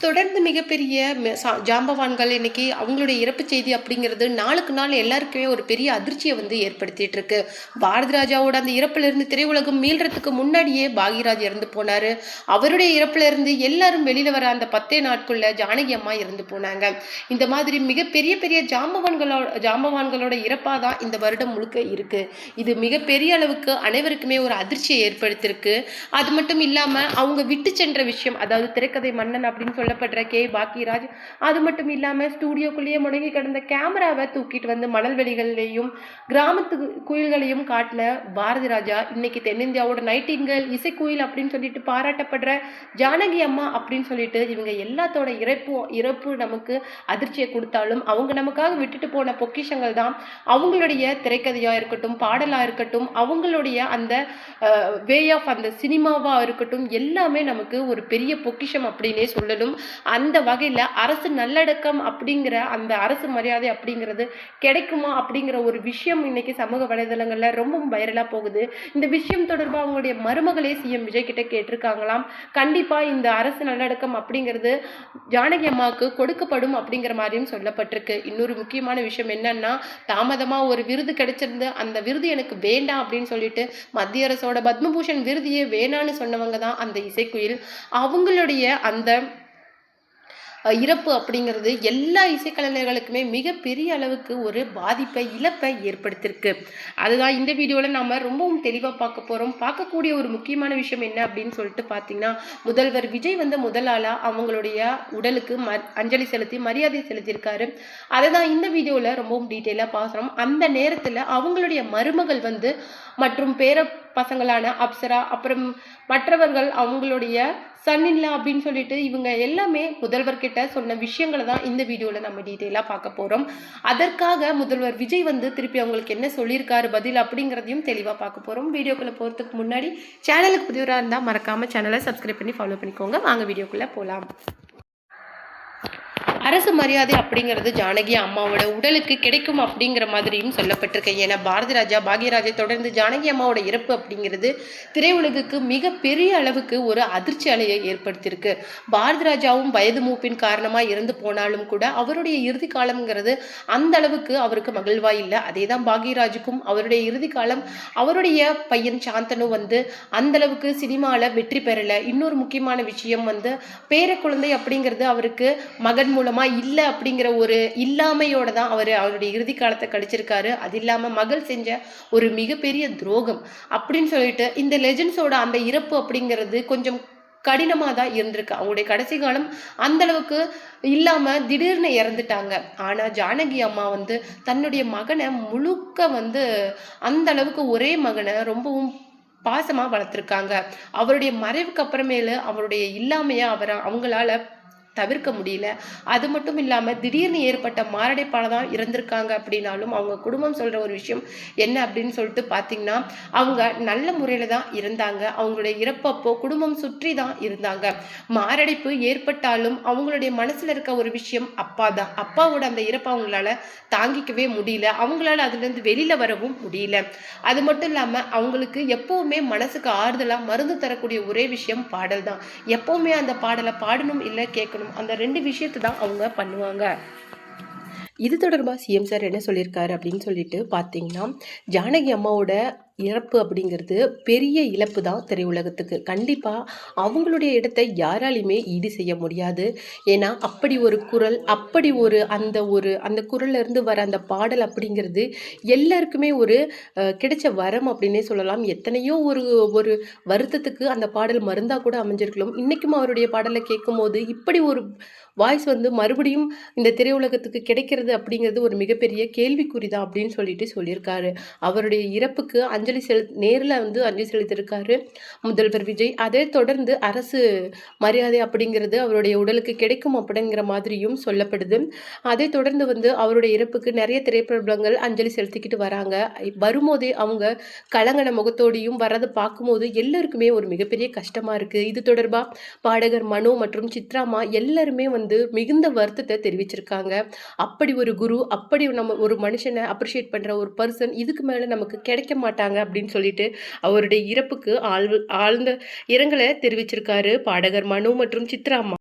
தொடர்ந்து மிகப்பெரிய ஜாம்பவான்கள் இன்னைக்கு அவங்களுடைய இறப்பு செய்தி அப்படிங்கிறது நாளுக்கு நாள் எல்லாருக்குமே ஒரு பெரிய அதிர்ச்சியை வந்து ஏற்படுத்திட்டு இருக்கு. பாரதி ராஜாவோட அந்த இறப்புல இருந்து திரையுலகம் மீள்றதுக்கு முன்னாடியே பாகியராஜ் இறந்து போனாரு. அவருடைய இறப்புல இருந்து எல்லாரும் வெளியில வர அந்த 10 நாட்குள்ள ஜானகி அம்மா இறந்து போனாங்க. இந்த மாதிரி மிகப்பெரிய பெரிய ஜாம்பவான்களோட இறப்பா தான் இந்த வருடம் முழுக்க இருக்கு. இது மிகப்பெரிய அளவுக்கு அனைவருக்குமே ஒரு அதிர்ச்சியை ஏற்படுத்தியிருக்கு. அது மட்டும் இல்லாம அவங்க விட்டு சென்ற விஷயம், அதாவது திரைக்கதை மன்னன் அப்படின்னு சொல்லப்படுற பாக்கியராஜ், அது மட்டும் இல்லாம ஸ்டூடியோக்குள்ளேயே முடங்கி கிடந்த கேமராவை தூக்கிட்டு வந்து மணல்வெளிகளையும் கிராமத்து குயில்களையும் காட்டின பாரதி ராஜா இன்னைக்கு தென்னிந்தியாவோட நைட்டிங்கல் இசைக்குயில் அப்படின்னு சொல்லிட்டு பாராட்டப்படுற ஜானகி அம்மா அப்படின்னு சொல்லிட்டு இவங்க எல்லாத்தோட இறப்பு நமக்கு அதிர்ச்சியை கொடுத்தாலும் அவங்க நமக்காக விட்டுட்டு போன பொக்கிஷங்கள் தான் அவங்களுடைய திரைக்கதையா இருக்கட்டும், பாடலா இருக்கட்டும், அவங்களுடைய அந்த வே ஆஃப் அந்த சினிமாவா இருக்கட்டும், எல்லாமே நமக்கு ஒரு பெரிய பொக்கிஷம் அப்படின்னே சொல்லணும். அந்த வகையில அரசு நல்லடக்கம் அப்படிங்கிற அந்த அரசு மரியாதை அப்படிங்கிறது கிடைக்குமா அப்படிங்கிற ஒரு விஷயம் இன்னைக்கு சமூக வலைதளங்கள்ல ரொம்ப வைரலா போகுது. இந்த விஷயம் தொடர்பா அவங்களுடைய மருமகளே சிஎம் விஜய் கிட்ட கேட்டிருக்காங்களாம். கண்டிப்பா இந்த அரசு நல்லடக்கம் அப்படிங்கிறது ஜானகி அம்மாவுக்கு கொடுக்கப்படும் அப்படிங்கிற மாதிரியும் சொல்லப்பட்டிருக்கு. இன்னொரு முக்கியமான விஷயம் என்னன்னா, தாமதமா ஒரு விருது கிடைச்சிருந்து அந்த விருது எனக்கு வேண்டாம் அப்படின்னு சொல்லிட்டு மத்திய அரசோட பத்மபூஷன் விருதியே வேணான்னு சொன்னவங்க தான் அந்த இசைக்குயில். அவங்களுடைய அந்த இறப்பு அப்படிங்கிறது எல்லா இசைக்கலைஞர்களுக்குமே மிகப்பெரிய அளவுக்கு ஒரு பாதிப்பை, இழப்பை ஏற்படுத்தியிருக்கு. அதுதான் இந்த வீடியோவில் நம்ம ரொம்பவும் தெளிவாக பார்க்க போகிறோம். பார்க்கக்கூடிய ஒரு முக்கியமான விஷயம் என்ன அப்படின்னு சொல்லிட்டு பார்த்தீங்கன்னா, முதல்வர் விஜய் வந்து முதல் ஆளாக அவங்களுடைய உடலுக்கு அஞ்சலி செலுத்தி மரியாதை செலுத்தியிருக்காரு. அதை தான் இந்த வீடியோவில் ரொம்பவும் டீட்டெயிலாக பார்க்குறோம். அந்த நேரத்தில் அவங்களுடைய மருமகள் வந்து மற்றும் பேர பசங்களான அப்சரா, அப்புறம் மற்றவர்கள் அவங்களுடைய சன்னின்லா அப்படின்னு சொல்லிட்டு இவங்க எல்லாமே முதல்வர்கிட்ட சொன்ன விஷயங்களை தான் இந்த வீடியோவில் நம்ம டீட்டெயிலாக பார்க்க போகிறோம். அதற்காக முதல்வர் விஜய் வந்து திருப்பி அவங்களுக்கு என்ன சொல்லியிருக்காரு பதில் அப்படிங்கிறதையும் தெளிவாக பார்க்க போகிறோம். வீடியோக்குள்ளே போகிறதுக்கு முன்னாடி சேனலுக்கு புதியவராக இருந்தால் மறக்காமல் சேனலை சப்ஸ்கிரைப் பண்ணி ஃபாலோ பண்ணிக்கோங்க. வாங்க வீடியோக்குள்ளே போகலாம். அரசு மரியாதை அப்படிங்கிறது ஜானகி அம்மாவோட உடலுக்கு கிடைக்கும் அப்படிங்கிற மாதிரியும் சொல்லப்பட்டிருக்கு. ஏன்னா பாரதி ராஜா, பாகியராஜை தொடர்ந்து ஜானகி அம்மாவோட இறப்பு அப்படிங்கிறது திரையுலகுக்கு மிகப்பெரிய அளவுக்கு ஒரு அதிர்ச்சி அலையை ஏற்படுத்தியிருக்கு. பாரதி ராஜாவும் வயது மூப்பின் காரணமாக இறந்து போனாலும் கூட அவருடைய இறுதி காலம்ங்கிறது அந்த அளவுக்கு அவருக்கு மகிழ்வா இல்லை. அதே தான் பாகியராஜுக்கும் அவருடைய இறுதி காலம் அவருடைய பையன் சாந்தனு வந்து அந்த அளவுக்கு சினிமாவில் வெற்றி பெறலை. இன்னொரு முக்கியமான விஷயம் வந்து பேர குழந்தை அப்படிங்கிறது அவருக்கு மகன் மூலம் இல்லை அப்படிங்கிற ஒரு இல்லாமையோட தான் அவருடைய இறுதி காலத்தை கழிச்சிருக்காரு. அது இல்லாம மகள் செஞ்ச ஒரு மிகப்பெரிய துரோகம் அப்படின்னு சொல்லிட்டு இந்த லெஜெண்ட்ஸோட அந்த இறப்பு அப்படிங்கிறது கொஞ்சம் கடினமா தான் இருந்திருக்கு. அவங்களுடைய கடைசி காலம் அந்த அளவுக்கு இல்லாம திடீர்னு இறந்துட்டாங்க. ஆனா ஜானகி அம்மா வந்து தன்னுடைய மகனை முழுக்க வந்து அந்த அளவுக்கு ஒரே மகனை ரொம்பவும் பாசமா வளர்த்திருக்காங்க. அவருடைய மறைவுக்கு அப்புறமேலு அவருடைய இல்லாமையா அவங்களால தவிர்க்க முடியல. அது மட்டும் இல்லாமல் திடீர்னு ஏற்பட்ட மாரடைப்பால தான் இறந்திருக்காங்க அப்படின்னாலும் அவங்க குடும்பம் சொல்கிற ஒரு விஷயம் என்ன அப்படின்னு சொல்லிட்டு பார்த்தீங்கன்னா, அவங்க நல்ல முறையில் தான் இருந்தாங்க. அவங்களுடைய இறப்பப்போ குடும்பம் சுற்றி தான் இருந்தாங்க. மாரடைப்பு ஏற்பட்டாலும் அவங்களுடைய மனசில் இருக்க ஒரு விஷயம் அப்பா தான். அப்பாவோட அந்த இறப்பை அவங்களால தாங்கிக்கவே முடியல. அவங்களால அதுலேருந்து வெளியில் வரவும் முடியல. அது மட்டும் இல்லாமல் அவங்களுக்கு எப்போவுமே மனசுக்கு ஆறுதலாக மருந்து தரக்கூடிய ஒரே விஷயம் பாடல் தான். எப்போவுமே அந்த பாடலை பாடணும் இல்லை கேட்கணும், அந்த 2 விஷயத்தை தான் அவங்க பண்ணுவாங்க. இது தொடர்பாக சிஎம் சார் என்ன சொல்லியிருக்காரு அப்படின்னு சொல்லிட்டு பார்த்தீங்கன்னா, ஜானகி அம்மாவோட இறப்பு அப்படிங்கிறது பெரிய இழப்பு தான் திரையுலகத்துக்கு. கண்டிப்பாக அவங்களுடைய இடத்தை யாராலையுமே ஈடு செய்ய முடியாது. ஏன்னா அப்படி ஒரு குரல், அப்படி அந்த குரல்ல இருந்து வர அந்த பாடல் அப்படிங்கிறது எல்லாருக்குமே ஒரு கிடைச்ச வரம் அப்படின்னே சொல்லலாம். எத்தனையோ ஒரு வருத்தத்துக்கு அந்த பாடல் மருந்தா கூட அமைஞ்சிருக்கலாம். இன்னைக்கும் அவருடைய பாடலை கேட்கும் போது இப்படி ஒரு வாய்ஸ் வந்து மறுபடியும் இந்த திரையுலகத்துக்கு கிடைக்கிறது அப்படிங்கிறது ஒரு மிகப்பெரிய கேள்விக்குறி தான் அப்படின்னு சொல்லியிருக்காரு. அவருடைய இறப்புக்கு நேரில் வந்து அஞ்சலி செலுத்தியிருக்காரு முதல்வர் விஜய். அதை தொடர்ந்து அரசு மரியாதை அப்படிங்கிறது அவருடைய உடலுக்கு கிடைக்கும் அப்படிங்கிற மாதிரியும் சொல்லப்படுது. அதை தொடர்ந்து வந்து அவருடைய இறப்புக்கு நிறைய திரைப்பிரபலங்கள் அஞ்சலி செலுத்திக்கிட்டு வராங்க. வரும்போதே அவங்க கலங்கன முகத்தோடையும் வர்றதை பார்க்கும்போது எல்லாருக்குமே ஒரு மிகப்பெரிய கஷ்டமா இருக்கு. இது தொடர்பாக பாடகர் மனோ மற்றும் சித்ராமா எல்லாருமே வந்து மிகுந்த வருத்தத்தை தெரிவிச்சிருக்காங்க. அப்படி ஒரு குரு, அப்படி நம்ம ஒரு மனுஷனை அப்ரிஷியேட் பண்ற ஒரு பர்சன் இதுக்கு மேல நமக்கு கிடைக்க மாட்டாங்க அப்படின்னு சொல்லிட்டு அவருடைய இறப்புக்கு ஆழ்ந்த இரங்கலை தெரிவிச்சிருக்காரு பாடகர் மனோ மற்றும் சித்ராமா.